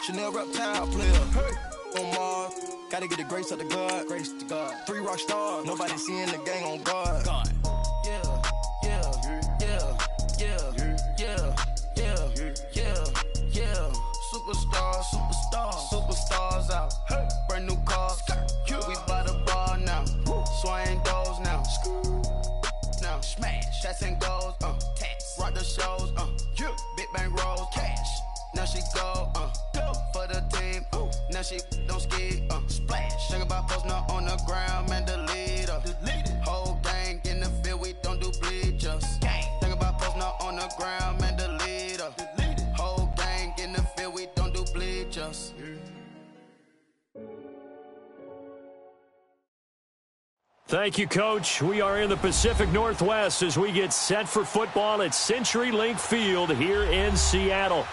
Chanel reptile player. On Mars, gotta get the grace of the God. 3 rock stars, nobody seeing the gang on guard. Yeah, yeah, yeah, yeah, yeah, yeah, yeah, yeah. Superstars out. Brand new cars, we by the bar now. Swaying doors now. Now smash, shots and goals, rock the shows, big bang rolls, cash. Now she go, for the team, now she don't ski, splash. Think about posting up on the ground, man, delete her. Whole gang in the field, we don't do bleachers. Think about posting up on the ground, man, delete her. Whole gang in the field, we don't do bleachers. Thank you, Coach. We are in the Pacific Northwest as we get set for football at CenturyLink Field here in Seattle.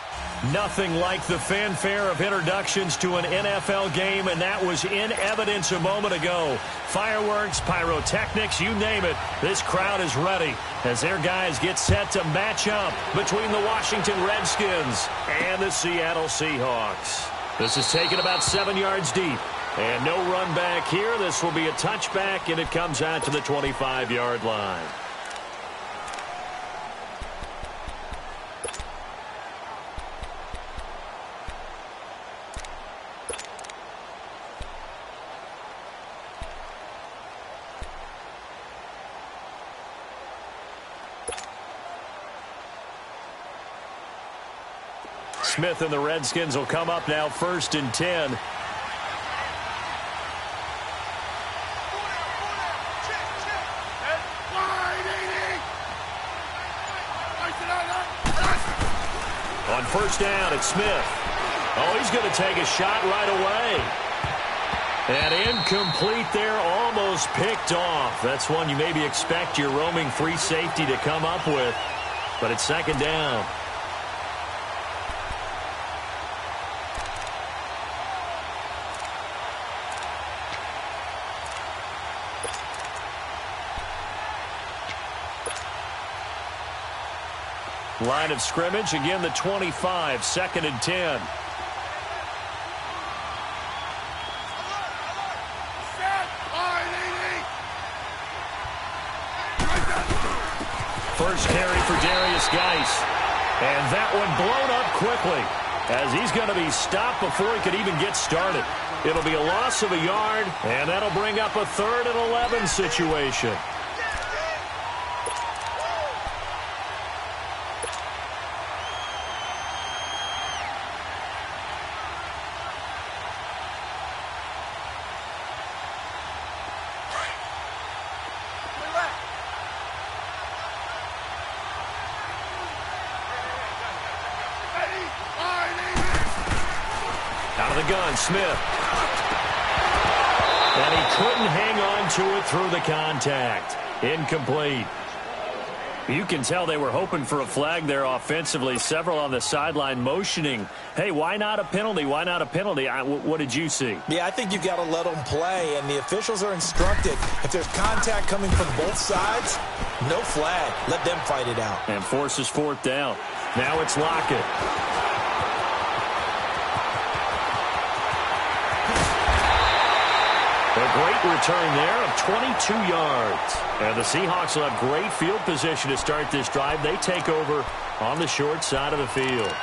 Nothing like the fanfare of introductions to an NFL game, and that was in evidence a moment ago. Fireworks, pyrotechnics, you name it. This crowd is ready as their guys get set to match up between the Washington Redskins and the Seattle Seahawks. This is taken about 7 yards deep. And no run back here. This will be a touchback, and it comes out to the 25-yard line. Smith and the Redskins will come up now 1st and 10. On 1st down, it's Smith. Oh, he's going to take a shot right away. And incomplete there, almost picked off. That's one you maybe expect your roaming free safety to come up with. But it's 2nd down. Line of scrimmage, again the 25, 2nd and 10. First carry for Darius Geis. And that one blown up quickly as he's going to be stopped before he could even get started. It'll be a loss of a yard, and that'll bring up a 3rd and 11 situation. Out of the gun, Smith. And he couldn't hang on to it through the contact. Incomplete. You can tell they were hoping for a flag there offensively. Several on the sideline motioning, hey, why not a penalty? Why not a penalty? What did you see? Yeah, I think you've got to let them play, and the officials are instructed. If there's contact coming from both sides, no flag. Let them fight it out. And forces 4th down. Now it's Lockett. A great return there of 22 yards. And the Seahawks will have great field position to start this drive. They take over on the short side of the field.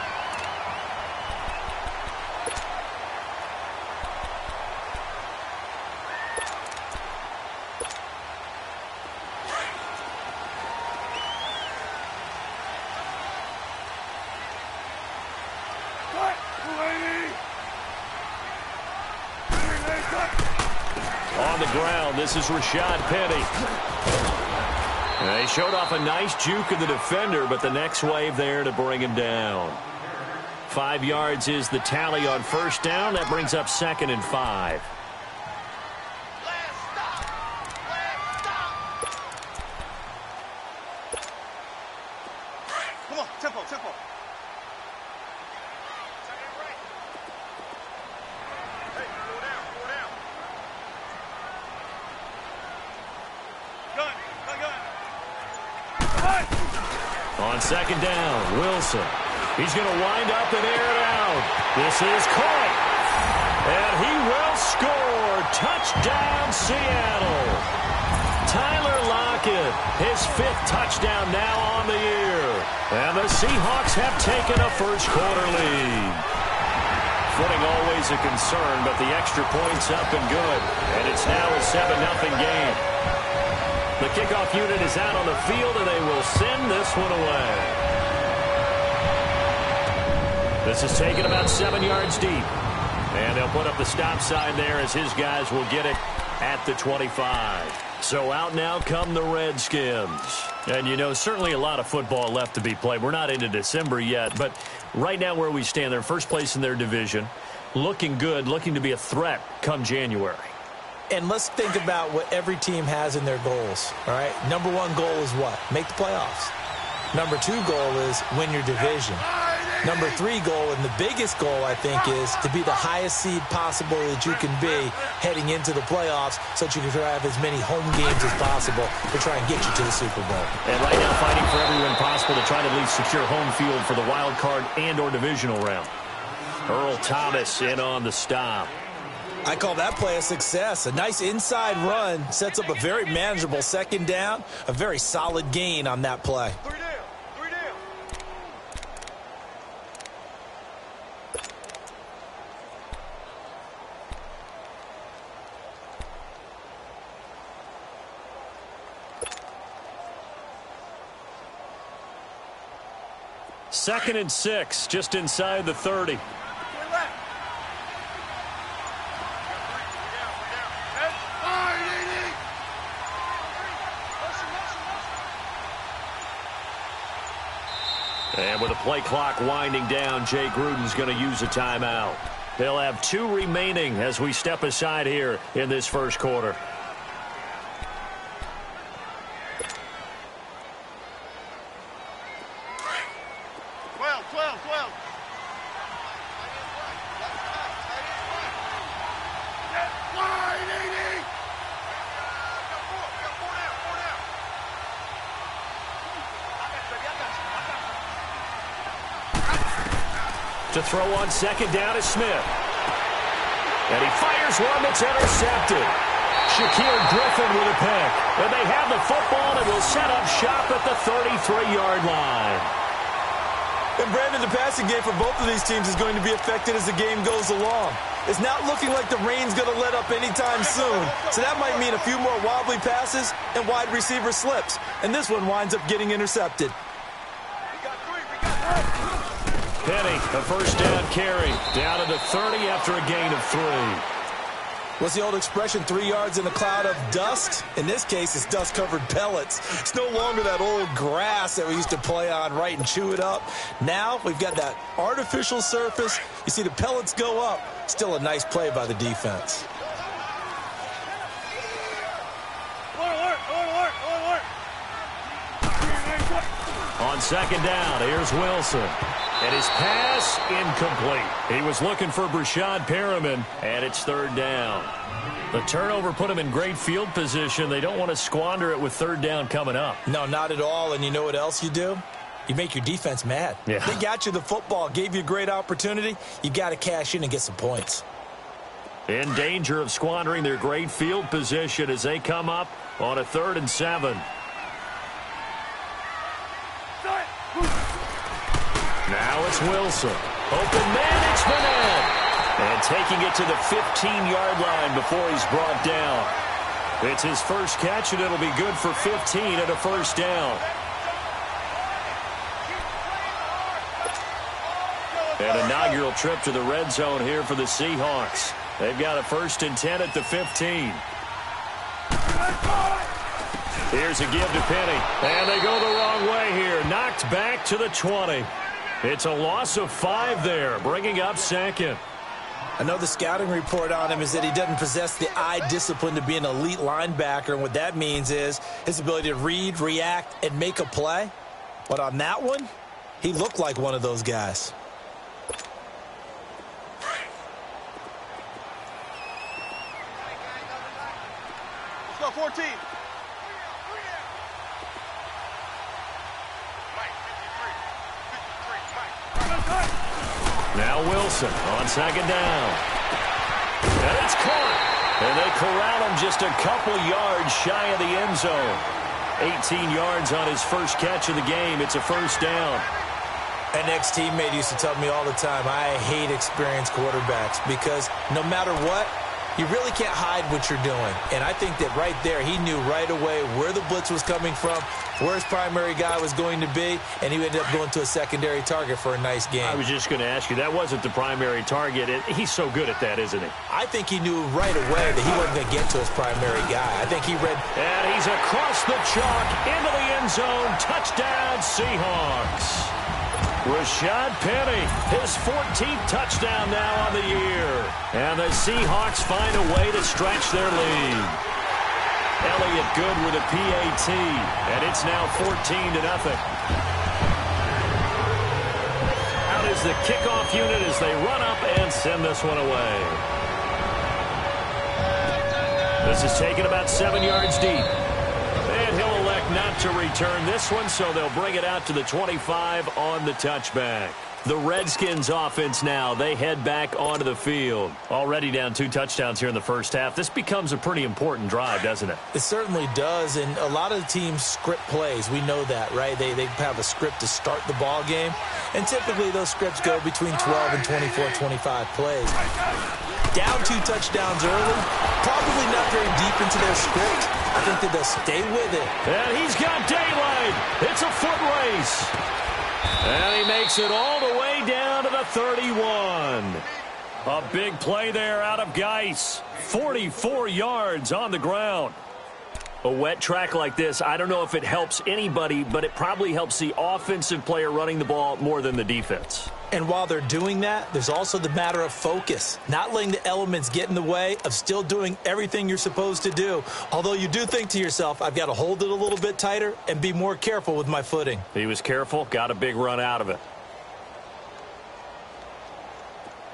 On the ground, this is Rashad Penny. They showed off a nice juke of the defender, but the next wave there to bring him down. 5 yards is the tally on 1st down. That brings up 2nd and 5. Come on, tempo. On 2nd down, Wilson. He's going to wind up and air it out. down. This is caught. And he will score. Touchdown, Seattle. Tyler Lockett, his 5th touchdown now on the year. And the Seahawks have taken a first-quarter lead. Footing always a concern, but the extra point's up and good. And it's now a 7-0 game. The kickoff unit is out on the field, and they will send this one away. This is taken about 7 yards deep. And they'll put up the stop sign there as his guys will get it at the 25. So out now come the Redskins. And, you know, certainly a lot of football left to be played. We're not into December yet, but right now where we stand, they're first place in their division. Looking good, looking to be a threat come January. And let's think about what every team has in their goals, all right? Number 1 goal is what? Make the playoffs. Number 2 goal is win your division. Number 3 goal, and the biggest goal, I think, is to be the highest seed possible that you can be heading into the playoffs so that you can have as many home games as possible to try and get you to the Super Bowl. And right now fighting for every win possible to try to at least secure home field for the wild card and or divisional round. Earl Thomas in on the stop. I call that play a success. A nice inside run sets up a very manageable second down, a very solid gain on that play. 3 down. 3 down. Second and 6, just inside the 30. And with the play clock winding down, Jay Gruden's going to use a timeout. They'll have 2 remaining as we step aside here in this first quarter. To throw on second down is Smith. And he fires one that's intercepted. Shaquille Griffin with a pick. And they have the football and will set up shop at the 33-yard line. And Brandon, the passing game for both of these teams is going to be affected as the game goes along. It's not looking like the rain's going to let up anytime soon. So that might mean a few more wobbly passes and wide receiver slips. And this one winds up getting intercepted. Penny, a first down carry, down to the 30 after a gain of 3. What's the old expression, 3 yards in a cloud of dust? In this case, it's dust-covered pellets. It's no longer that old grass that we used to play on, right, and chew it up. Now we've got that artificial surface. You see the pellets go up. Still a nice play by the defense. On second down, here's Wilson. And his pass incomplete. He was looking for Brashad Perriman, and it's third down. The turnover put him in great field position. They don't want to squander it with third down coming up. No, not at all. And you know what else you do? You make your defense mad. Yeah. They got you the football, gave you a great opportunity. You got to cash in and get some points. In danger of squandering their great field position as they come up on a 3rd and 7. Now it's Wilson. Open man, it's Burnett. And taking it to the 15-yard line before he's brought down. It's his first catch, and it'll be good for 15 and a first down. An inaugural trip to the red zone here for the Seahawks. They've got a 1st and 10 at the 15. Here's a give to Penny. And they go the wrong way here. Knocked back to the 20. It's a loss of 5 there, bringing up 2nd. I know the scouting report on him is that he doesn't possess the eye discipline to be an elite linebacker, and what that means is his ability to read, react, and make a play. But on that one, he looked like one of those guys. Let's go, 14. Now Wilson on second down. And it's caught. And they corral him just a couple yards shy of the end zone. 18 yards on his first catch of the game. It's a first down. An ex-teammate used to tell me all the time, I hate experienced quarterbacks because no matter what, you really can't hide what you're doing. And I think that right there, he knew right away where the blitz was coming from, where his primary guy was going to be, and he ended up going to a secondary target for a nice game. I was just going to ask you, that wasn't the primary target. He's so good at that, isn't he? I think he knew right away that he wasn't going to get to his primary guy. I think he read. And he's across the chalk into the end zone. Touchdown, Seahawks. Rashad Penny, his 14th touchdown now on the year. And the Seahawks find a way to stretch their lead. Elliott good with a PAT, and it's now 14-0. Out is the kickoff unit as they run up and send this one away. This is taken about 7 yards deep. And he'll elect not to return this one, so they'll bring it out to the 25 on the touchback. The Redskins offense now, they head back onto the field. Already down 2 touchdowns here in the first half. This becomes a pretty important drive, doesn't it? It certainly does, and a lot of the teams script plays. We know that, right? They have a script to start the ball game, and typically those scripts go between 12 and 24, 25 plays. Down 2 touchdowns early, probably not very deep into their script. I think that they'll stay with it. And he's got daylight. It's a foot race. And he makes it all the way down to the 31. A big play there out of Geis. 44 yards on the ground. A wet track like this, I don't know if it helps anybody, but it probably helps the offensive player running the ball more than the defense. And while they're doing that, there's also the matter of focus. Not letting the elements get in the way of still doing everything you're supposed to do. Although you do think to yourself, I've got to hold it a little bit tighter and be more careful with my footing. He was careful, got a big run out of it.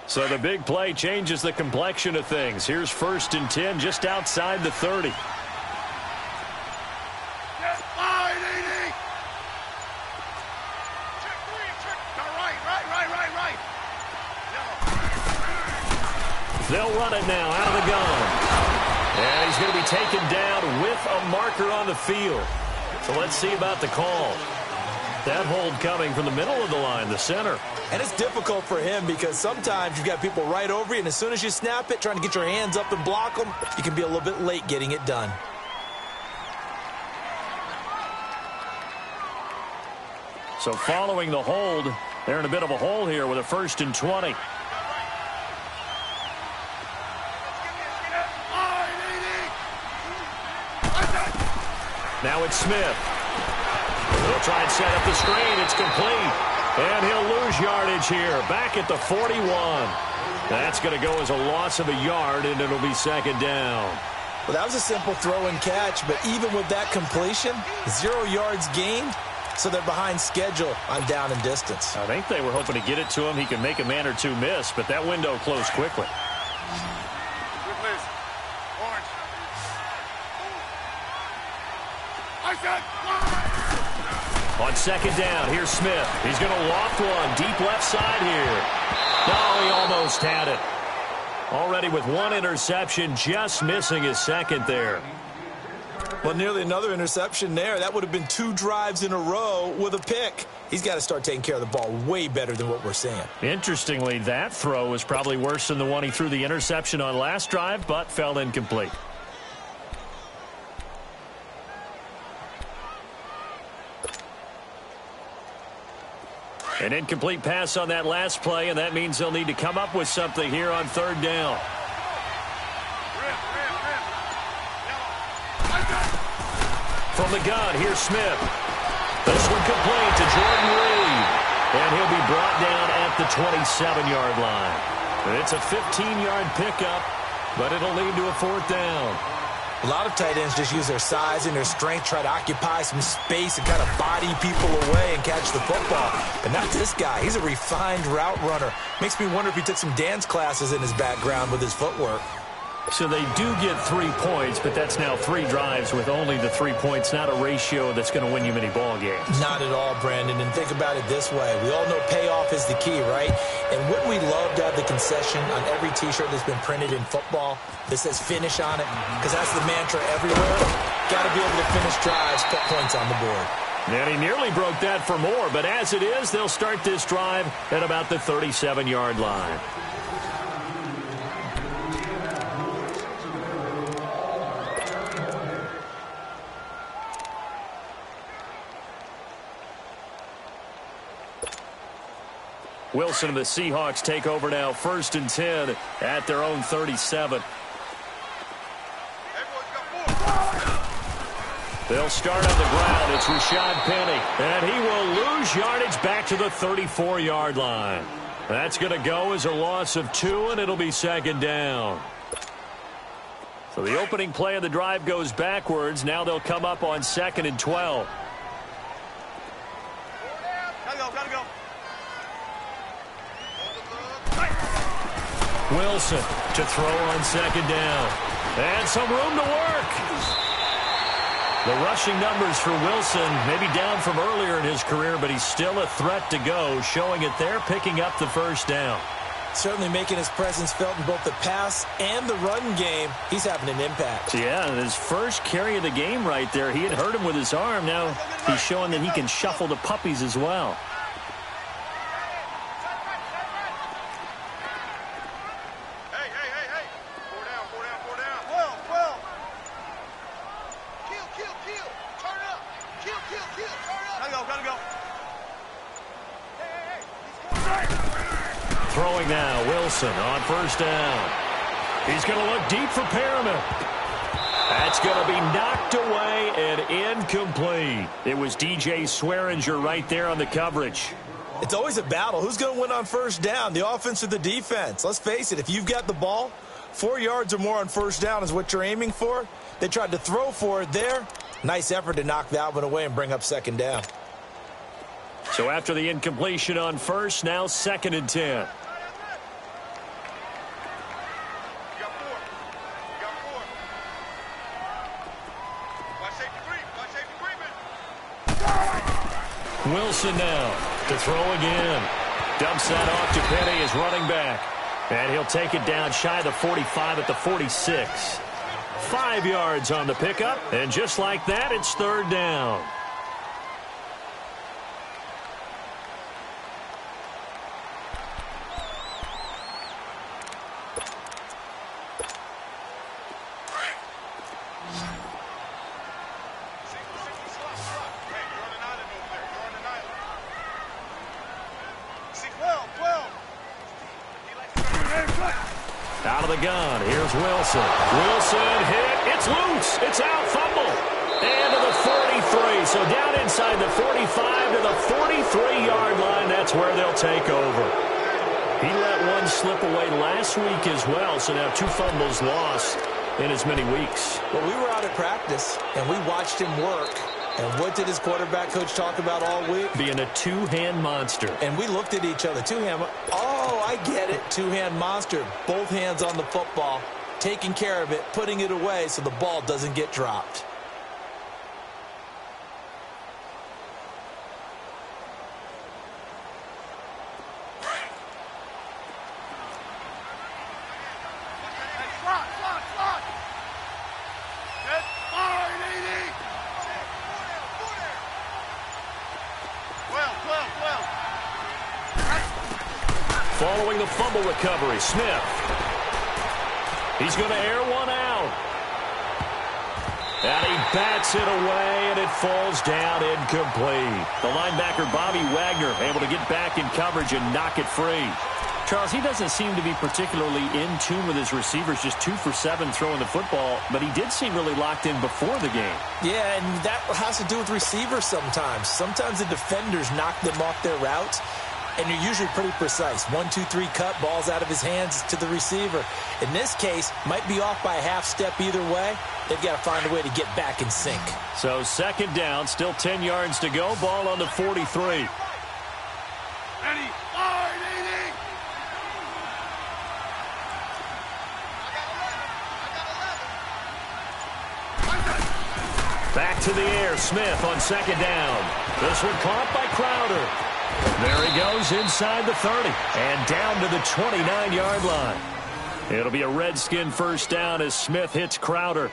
So the big play changes the complexion of things. Here's 1st and 10 just outside the 30. They'll run it now out of the gun. And he's going to be taken down with a marker on the field. So let's see about the call. That hold coming from the middle of the line, the center. And it's difficult for him because sometimes you've got people right over you, and as soon as you snap it, trying to get your hands up and block them, you can be a little bit late getting it done. So following the hold, they're in a bit of a hole here with a 1st and 20. Now it's Smith. He'll try and set up the screen. It's complete. And he'll lose yardage here. Back at the 41. That's going to go as a loss of a yard, and it'll be 2nd down. Well, that was a simple throw and catch, but even with that completion, 0 yards gained, so they're behind schedule on down and distance. I think they were hoping to get it to him. He could make a man or two miss, but that window closed quickly. On 2nd down, here's Smith. He's going to loft one deep left side here. No, he almost had it. Already with 1 interception, just missing his 2nd there. Well, nearly another interception there. That would have been 2 drives in a row with a pick. He's got to start taking care of the ball way better than what we're seeing. Interestingly, that throw was probably worse than the one he threw the interception on last drive, but fell incomplete. An incomplete pass on that last play, and that means they'll need to come up with something here on 3rd down. From the gun, here's Smith. This one complete to Jordan Reed. And he'll be brought down at the 27-yard line. And it's a 15-yard pickup, but it'll lead to a 4th down. A lot of tight ends just use their size and their strength, try to occupy some space and kind of body people away and catch the football. But not this guy. He's a refined route runner. Makes me wonder if he took some dance classes in his background with his footwork. So they do get 3 points, but that's now 3 drives with only the 3 points, not a ratio that's going to win you many ball games. Not at all, Brandon. And think about it this way. We all know payoff is the key, right? And wouldn't we love to have the concession on every T-shirt that's been printed in football that says finish on it? Because that's the mantra everywhere. Got to be able to finish drives, put points on the board. And he nearly broke that for more, but as it is, they'll start this drive at about the 37-yard line. Wilson and the Seahawks take over now, 1st and 10 at their own 37. They'll start on the ground. It's Rashad Penny, and he will lose yardage back to the 34-yard line. That's going to go as a loss of 2, and it'll be 2nd down. So the opening play of the drive goes backwards. Now they'll come up on 2nd and 12. Gotta go. Wilson to throw on 2nd down. And some room to work. The rushing numbers for Wilson maybe down from earlier in his career, but he's still a threat to go, showing it there, picking up the 1st down. Certainly making his presence felt in both the pass and the run game. He's having an impact. Yeah, his first carry of the game right there. He had hurt him with his arm. Now he's showing that he can shuffle the puppies as well. Throwing now, Wilson on 1st down. He's going to look deep for Perriman. That's going to be knocked away and incomplete. It was DJ Swearinger right there on the coverage. It's always a battle. Who's going to win on 1st down, the offense or the defense? Let's face it, if you've got the ball, 4 yards or more on 1st down is what you're aiming for. They tried to throw for it there. Nice effort to knock that one away and bring up 2nd down. So after the incompletion on 1st, now 2nd and 10. Wilson now to throw again. Dumps that off to Penny as running back. And he'll take it down shy of the 45 at the 46. 5 yards on the pickup. And just like that, it's 3rd down. Out of the gun. Here's Wilson. Wilson hit. It's loose. It's out. Fumble. And to the 43. So down inside the 45 to the 43-yard line. That's where they'll take over. He let one slip away last week as well. So now 2 fumbles lost in as many weeks. Well, we were out at practice, and we watched him work. And what did his quarterback coach talk about all week? Being a 2-hand monster. And we looked at each other. 2-hand. Oh, I get it. 2-hand monster. Both hands on the football, taking care of it, putting it away so the ball doesn't get dropped. Following the fumble recovery, Smith. He's going to air one out. And he bats it away, and it falls down incomplete. The linebacker, Bobby Wagner, able to get back in coverage and knock it free. Charles, he doesn't seem to be particularly in tune with his receivers, just 2 for 7 throwing the football, but he did seem really locked in before the game. Yeah, and that has to do with receivers sometimes. Sometimes the defenders knock them off their routes, and you're usually pretty precise. 1, 2, 3 cut, balls out of his hands to the receiver. In this case, might be off by a half step either way. They've got to find a way to get back in sync. So 2nd down, still 10 yards to go, ball on the 43. Back to the air. Smith on second down. This one caught by Crowder. There he goes inside the 30 and down to the 29-yard line. It'll be a Redskin first down as Smith hits Crowder.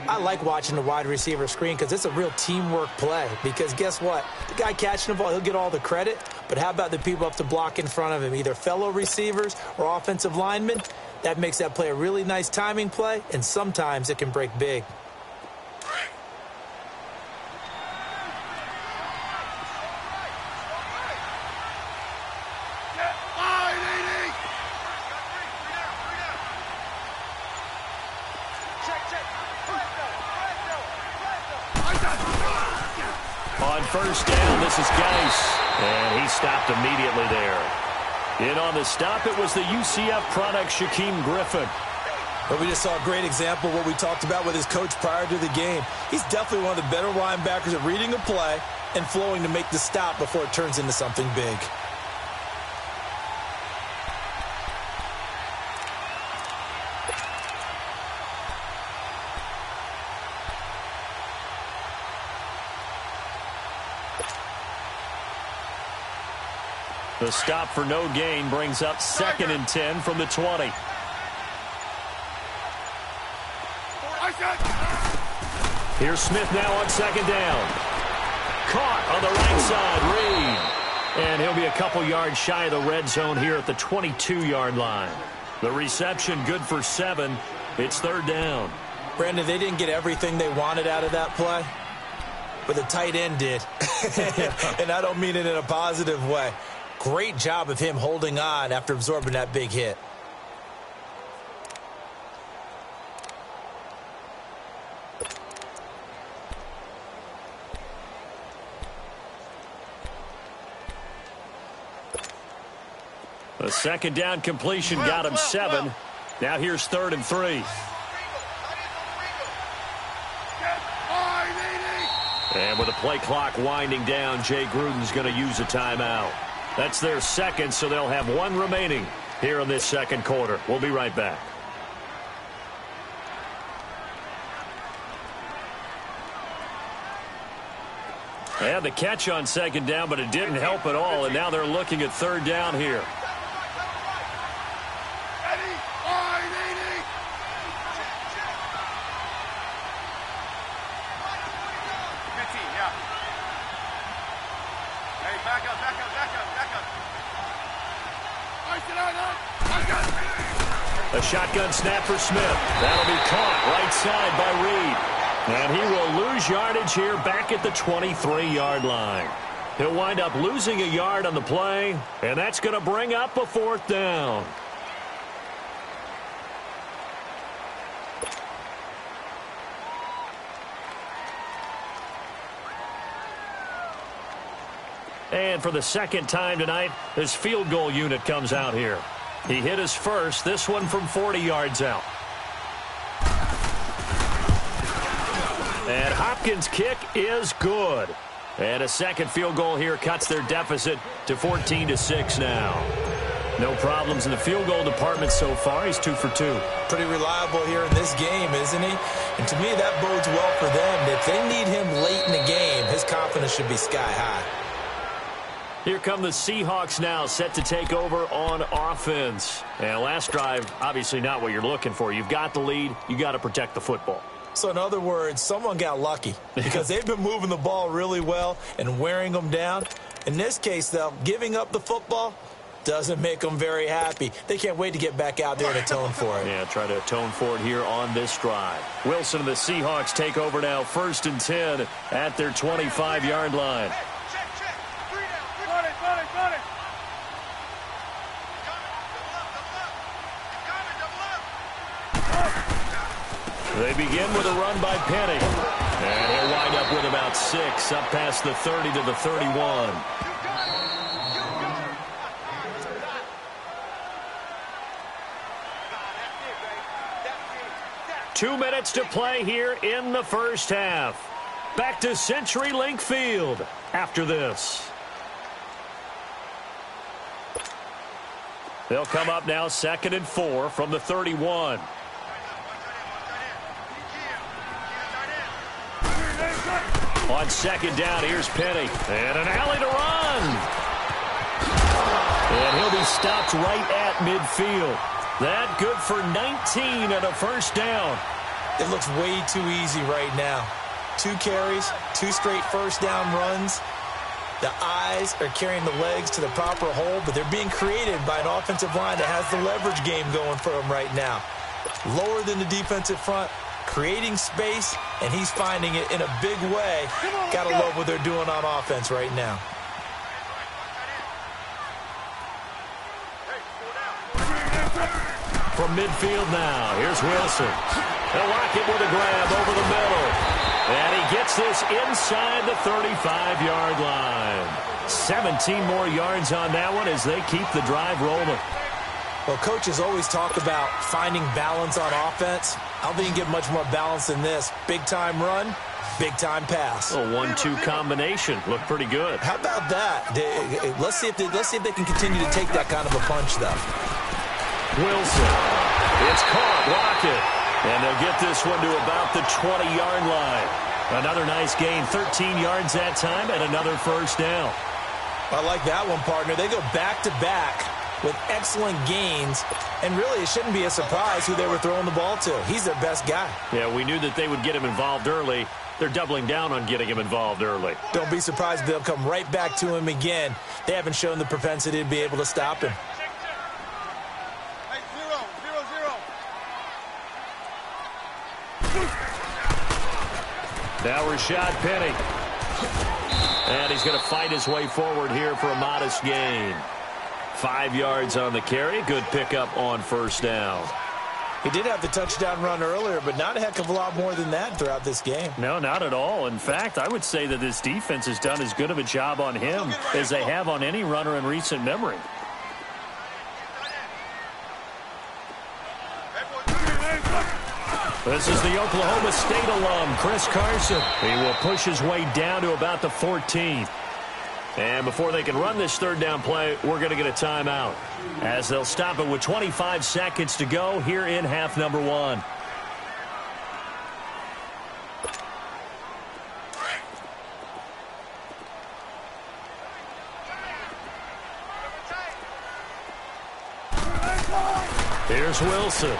I like watching the wide receiver screen because it's a real teamwork play. Because guess what? The guy catching the ball, he'll get all the credit. But how about the people up to block in front of him, either fellow receivers or offensive linemen? That makes that play a really nice timing play, and sometimes it can break big. On first down, this is Geis, and he stopped immediately there. In on the stop, it was the UCF product, Shaquem Griffin. But we just saw a great example of what we talked about with his coach prior to the game. He's definitely one of the better linebackers at reading a play and flowing to make the stop before it turns into something big. The stop for no gain brings up 2nd and 10 from the 20. Here's Smith now on second down. Caught on the right side, Reed. And he'll be a couple yards shy of the red zone here at the 22-yard line. The reception good for 7. It's 3rd down. Brandon, they didn't get everything they wanted out of that play, but the tight end did. And I don't mean it in a positive way. Great job of him holding on after absorbing that big hit. The second down completion got him 7. Now here's 3rd and 3. And with the play clock winding down, Jay Gruden's going to use a timeout. That's their second, so they'll have 1 remaining here in this second quarter. We'll be right back. They had the catch on second down, but it didn't help at all, and now they're looking at 3rd down here. A shotgun snap for Smith. That'll be caught right side by Reed. And he will lose yardage here back at the 23-yard line. He'll wind up losing a yard on the play, and that's going to bring up a 4th down. And for the second time tonight, this field goal unit comes out here. He hit his first, this one from 40 yards out. And Hopkins' kick is good. And a second field goal here cuts their deficit to 14-6 now. No problems in the field goal department so far. He's 2 for 2. Pretty reliable here in this game, isn't he? And to me, that bodes well for them. If they need him late in the game, his confidence should be sky high. Here come the Seahawks now, set to take over on offense. And last drive, obviously not what you're looking for. You've got the lead. You got to protect the football. So in other words, someone got lucky because they've been moving the ball really well and wearing them down. In this case, though, giving up the football doesn't make them very happy. They can't wait to get back out there and atone for it. Yeah, try to atone for it here on this drive. Wilson and the Seahawks take over now, 1st and 10 at their 25-yard line. They begin with a run by Penny. And he'll wind up with about 6, up past the 30 to the 31. Two minutes to play here in the first half. Back to CenturyLink Field after this. They'll come up now 2nd and 4 from the 31. On second down, here's Penny. And an alley to run. And he'll be stopped right at midfield. That good for 19 and a first down. It looks way too easy right now. 2 carries, 2 straight first down runs. The eyes are carrying the legs to the proper hole, but they're being created by an offensive line that has the leverage game going for them right now. Lower than the defensive front, creating space, and he's finding it in a big way. Gotta love what they're doing on offense right now. From midfield now, here's Wilson. They'll lock it with a grab over the middle. And he gets this inside the 35-yard line. 17 more yards on that one as they keep the drive rolling. Well, coaches always talk about finding balance on offense. I don't think you can get much more balance than this. Big-time run, big-time pass. A 1-2 combination. Looked pretty good. How about that? Let's see if they can continue to take that kind of a punch, though. Wilson. It's caught. Rocket. And they'll get this one to about the 20-yard line. Another nice gain. 13 yards that time and another first down. I like that one, partner. They go back-to-back with excellent gains, and really it shouldn't be a surprise who they were throwing the ball to. He's their best guy. Yeah, we knew that they would get him involved early. They're doubling down on getting him involved early. Don't be surprised if they'll come right back to him again. They haven't shown the propensity to be able to stop him. Now Rashad Penny. And he's going to fight his way forward here for a modest gain. 5 yards on the carry. Good pickup on first down. He did have the touchdown run earlier, but not a heck of a lot more than that throughout this game. No, not at all. In fact, I would say that this defense has done as good of a job on him as they have on any runner in recent memory. This is the Oklahoma State alum, Chris Carson. He will push his way down to about the 14th. And before they can run this third down play, we're going to get a timeout, as they'll stop it with 25 seconds to go here in half number 1. Here's Wilson.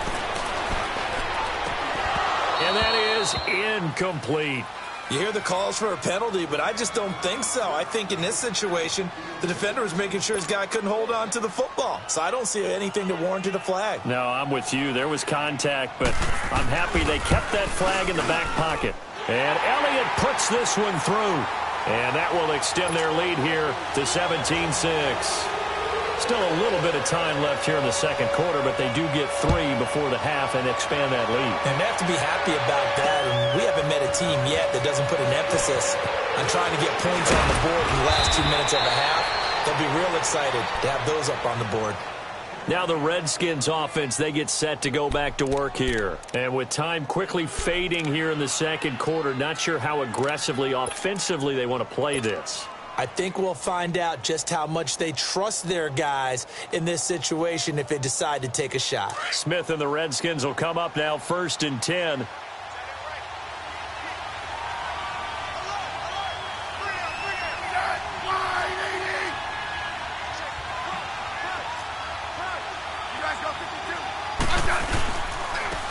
And that is incomplete. You hear the calls for a penalty, but I just don't think so. I think in this situation, the defender was making sure his guy couldn't hold on to the football. So I don't see anything to warrant a flag. No, I'm with you. There was contact, but I'm happy they kept that flag in the back pocket. And Elliott puts this one through. And that will extend their lead here to 17-6. Still a little bit of time left here in the second quarter, but they do get 3 before the half and expand that lead. And they have to be happy about that. And we haven't met a team yet that doesn't put an emphasis on trying to get points on the board in the last 2 minutes of the half. They'll be real excited to have those up on the board. Now the Redskins offense, they get set to go back to work here. And with time quickly fading here in the second quarter, not sure how aggressively, offensively they want to play this. I think we'll find out just how much they trust their guys in this situation if they decide to take a shot. Smith and the Redskins will come up now 1st and 10.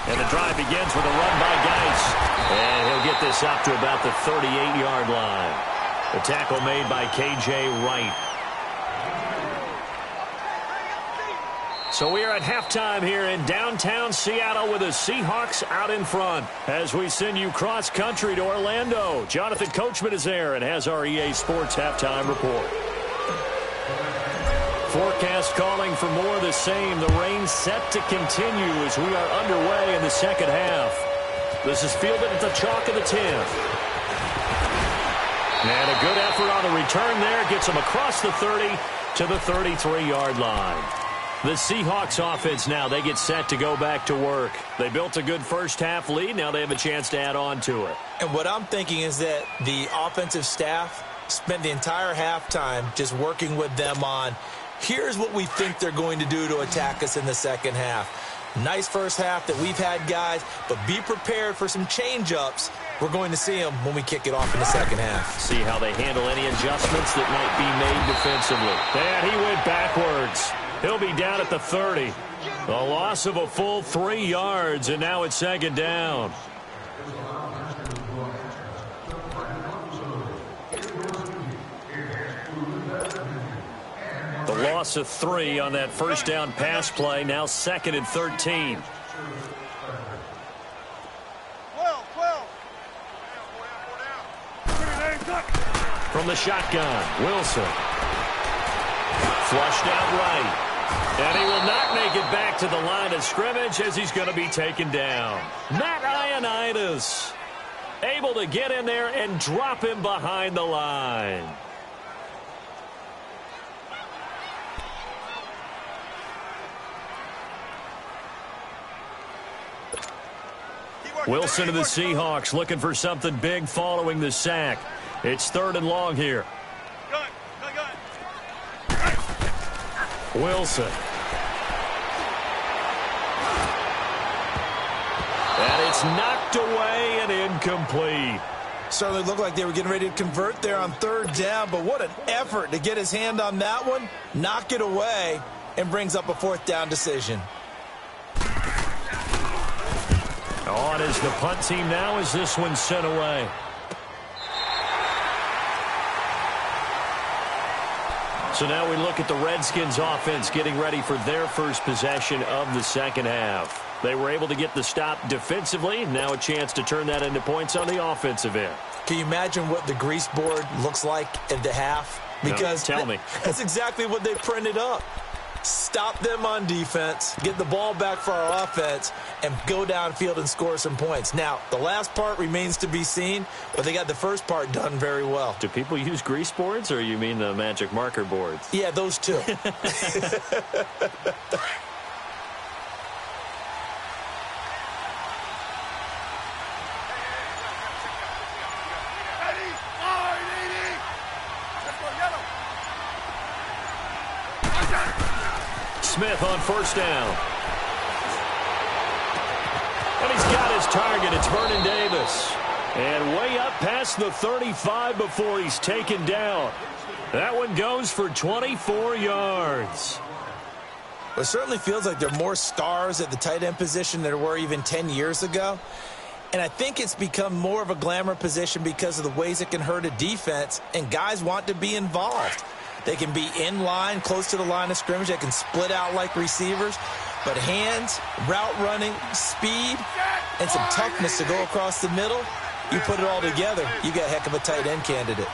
And the drive begins with a run by Geis. And he'll get this up to about the 38-yard line. The tackle made by K.J. Wright. So we are at halftime here in downtown Seattle with the Seahawks out in front. As we send you cross-country to Orlando, Jonathan Coachman is there and has our EA Sports halftime report. Forecast calling for more of the same. The rain set to continue as we are underway in the second half. This is fielded at the chalk of the 10th. And a good effort on the return there. Gets them across the 30 to the 33-yard line. The Seahawks offense now, they get set to go back to work. They built a good first half lead. Now they have a chance to add on to it. And what I'm thinking is that the offensive staff spent the entire halftime just working with them on Here's what we think they're going to do to attack us in the second half. Nice first half that we've had, guys, but be prepared for some change-ups. We're going to see them when we kick it off in the second half. See how they handle any adjustments that might be made defensively. And he went backwards. He'll be down at the 30. A loss of a full 3 yards, and now it's second down. The loss of 3 on that first down pass play, now 2nd and 13. 12. From the shotgun, Wilson. Flushed out right. And he will not make it back to the line of scrimmage as he's going to be taken down. Matt Ioannidis able to get in there and drop him behind the line. Wilson of the Seahawks looking for something big following the sack. It's 3rd and long here. Gun. Wilson. And it's knocked away and incomplete. Certainly looked like they were getting ready to convert there on 3rd down, but what an effort to get his hand on that one, knock it away, and brings up a 4th down decision. On is the punt team now as this one's sent away. So now we look at the Redskins offense getting ready for their first possession of the second half. They were able to get the stop defensively. Now a chance to turn that into points on the offensive end. Can you imagine what the grease board looks like at the half? Because no, tell me. That's exactly what they printed up. Stop them on defense, get the ball back for our offense, and go downfield and score some points. Now, the last part remains to be seen, but they got the first part done very well. Do people use grease boards, or you mean the magic marker boards? Yeah, those two. Smith on first down. And he's got his target. It's Vernon Davis. And way up past the 35 before he's taken down. That one goes for 24 yards. It certainly feels like there are more stars at the tight end position than there were even 10 years ago. And I think it's become more of a glamour position because of the ways it can hurt a defense, and guys want to be involved. They can be in line, close to the line of scrimmage. They can split out like receivers. But hands, route running, speed, and some toughness to go across the middle, you put it all together, you got a heck of a tight end candidate.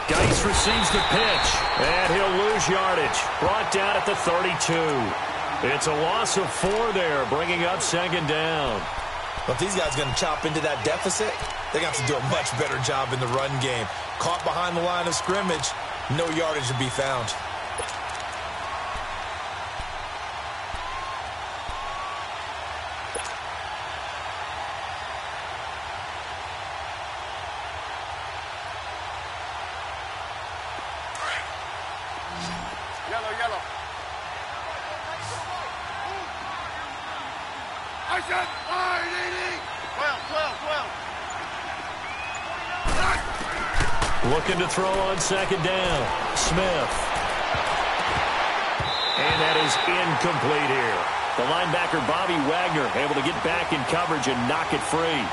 Geis receives the pitch, and he'll lose yardage. Brought down at the 32. It's a loss of 4 there, bringing up second down. Well, if these guys are going to chop into that deficit, they're going to have to do a much better job in the run game. Caught behind the line of scrimmage, no yardage to be found. Yellow. I said, 12. Looking to throw on second down. Smith. And that is incomplete here. The linebacker, Bobby Wagner, able to get back in coverage and knock it free.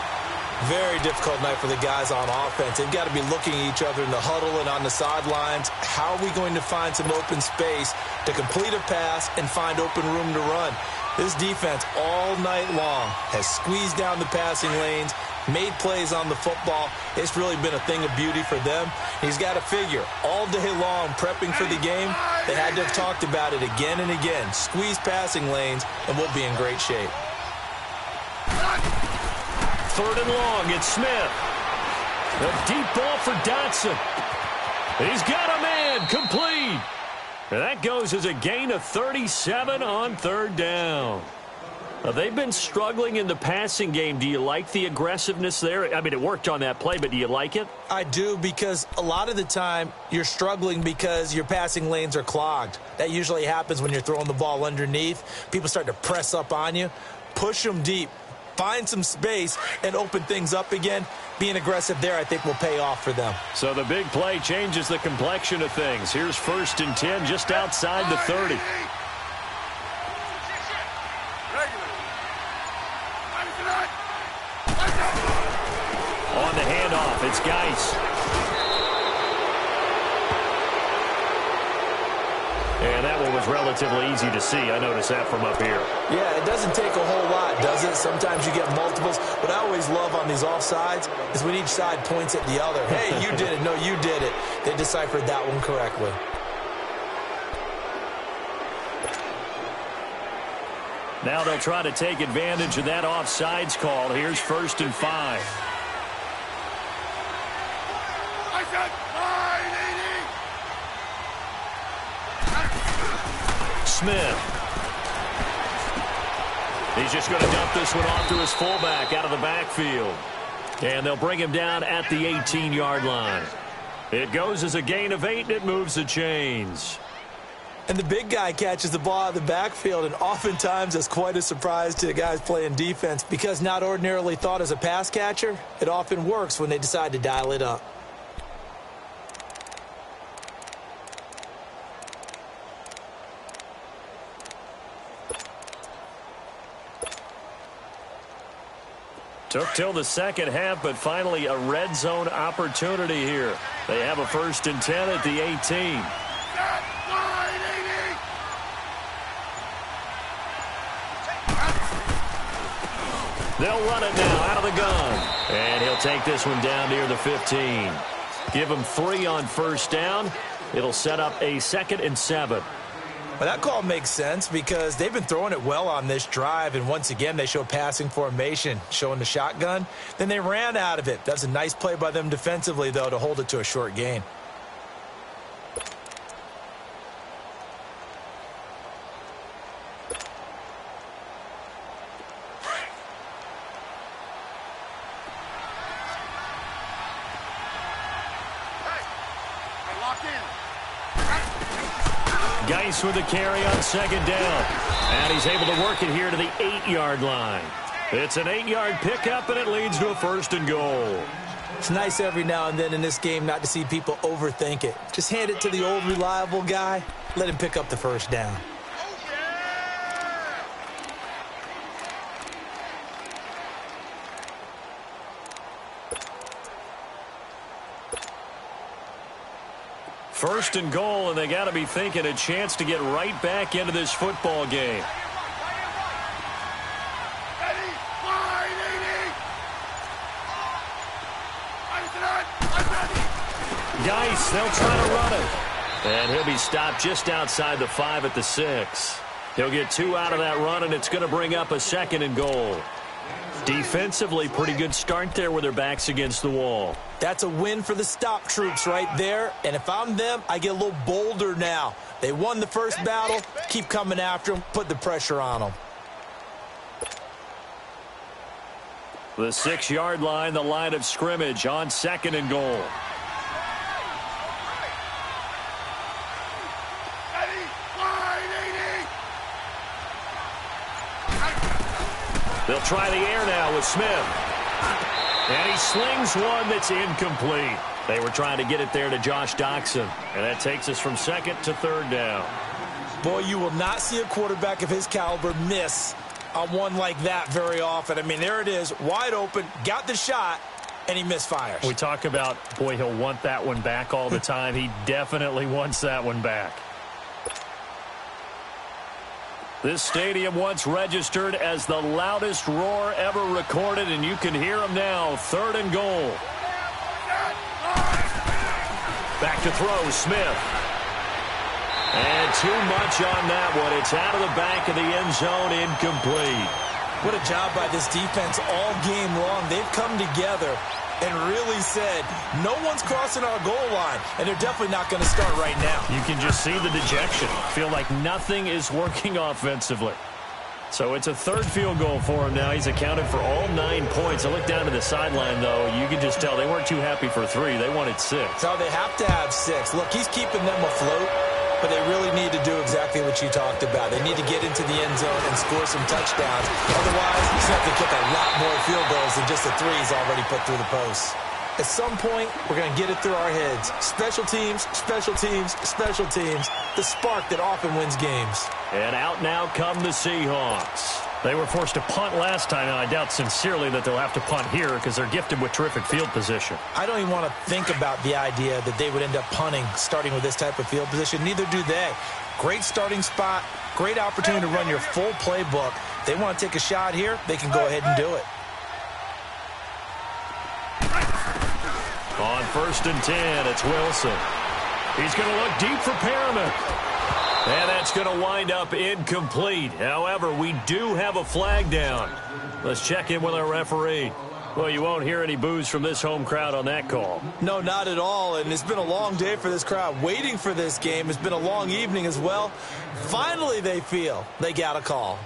Very difficult night for the guys on offense. They've got to be looking at each other in the huddle and on the sidelines. How are we going to find some open space to complete a pass and find open room to run? This defense all night long has squeezed down the passing lanes, made plays on the football. It's really been a thing of beauty for them. He's got to figure, all day long prepping for the game, they had to have talked about it again and again. Squeeze passing lanes, and we'll be in great shape. Third and long, it's Smith. A deep ball for Dotson. He's got a man, complete. And that goes as a gain of 37 on third down. They've been struggling in the passing game. Do you like the aggressiveness there? I mean, it worked on that play, but do you like it? I do, because a lot of the time you're struggling because your passing lanes are clogged. That usually happens when you're throwing the ball underneath. People start to press up on you. Push them deep. Find some space and open things up again. Being aggressive there, I think, will pay off for them. So the big play changes the complexion of things. Here's 1st and 10 just outside the 30. On the handoff, it's Geis. And that one was relatively easy to see. I noticed that from up here. Yeah, it doesn't take a whole lot, does it? Sometimes you get multiples. What I always love on these offsides is when each side points at the other. Hey, you did it. No, you did it. They deciphered that one correctly. Now they'll try to take advantage of that offsides call. Here's 1st and 5. Smith. He's just going to dump this one off to his fullback out of the backfield. And they'll bring him down at the 18-yard line. It goes as a gain of 8, and it moves the chains. And the big guy catches the ball out of the backfield, and oftentimes it's quite a surprise to the guys playing defense, because not ordinarily thought as a pass catcher, it often works when they decide to dial it up. Took till the second half, but finally a red zone opportunity here. They have a 1st and 10 at the 18. They'll run it now out of the gun. And he'll take this one down near the 15. Give him 3 on 1st down. It'll set up a 2nd and 7. Well, that call makes sense because they've been throwing it well on this drive, and once again they show passing formation, showing the shotgun. Then they ran out of it. That's a nice play by them defensively, though, to hold it to a short gain. Geis with the carry on 2nd down. And he's able to work it here to the 8-yard line. It's an 8-yard pickup, and it leads to a 1st and goal. It's nice every now and then in this game not to see people overthink it. Just hand it to the old reliable guy. Let him pick up the 1st down. First and goal, and they got to be thinking a chance to get right back into this football game. Geis, they'll try to run it. And he'll be stopped just outside the 5 at the 6. He'll get 2 out of that run, and it's going to bring up a 2nd and goal. Defensively, pretty good start there with their backs against the wall. That's a win for the stop troops right there. And if I'm them, I get a little bolder now. They won the first battle. Keep coming after them. Put the pressure on them. The 6-yard line, the line of scrimmage on 2nd and goal. They'll try the air now with Smith. And he slings one that's incomplete. They were trying to get it there to Josh Doxson. And that takes us from 2nd to 3rd down. Boy, you will not see a quarterback of his caliber miss on one like that very often. I mean, there it is, wide open, got the shot, and he misfires. We talk about, boy, he'll want that one back all the time. He definitely wants that one back. This stadium once registered as the loudest roar ever recorded, and you can hear him now. 3rd and goal. Back to throw, Smith. And too much on that one. It's out of the back of the end zone, incomplete. What a job by this defense all game long. They've come together and really said, no one's crossing our goal line, and they're definitely not going to start right now. You can just see the dejection. Feel like nothing is working offensively. So it's a third field goal for him now. He's accounted for all 9 points. I look down to the sideline, though. You can just tell they weren't too happy for 3. They wanted 6. No, they have to have 6. Look, he's keeping them afloat, but they really need to do exactly what you talked about. They need to get into the end zone and score some touchdowns. Otherwise, he's going to have to kick a lot more field goals than just the 3 he's already put through the posts. At some point, we're going to get it through our heads. Special teams, special teams, special teams. The spark that often wins games. And out now come the Seahawks. They were forced to punt last time, and I doubt sincerely that they'll have to punt here because they're gifted with terrific field position. I don't even want to think about the idea that they would end up punting starting with this type of field position. Neither do they. Great starting spot, great opportunity to run your full playbook. They want to take a shot here, they can go ahead and do it. On 1st and 10, it's Wilson. He's going to look deep for Perriman. And that's going to wind up incomplete. However, we do have a flag down. Let's check in with our referee. Well, you won't hear any boos from this home crowd on that call. No, not at all. And it's been a long day for this crowd waiting for this game. It's been a long evening as well. Finally, they feel they got a call.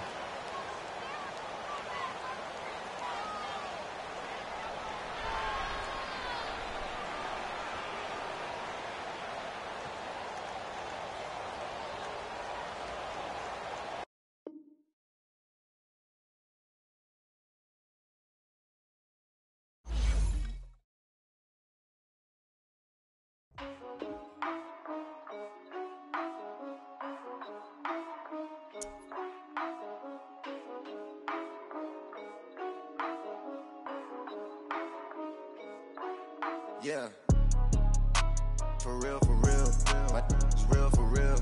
Yeah, for real, my is real for real,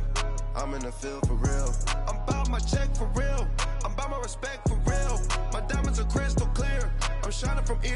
I'm in the field for real, I'm about my check for real, I'm about my respect for real, my diamonds are crystal clear, I'm shining from ear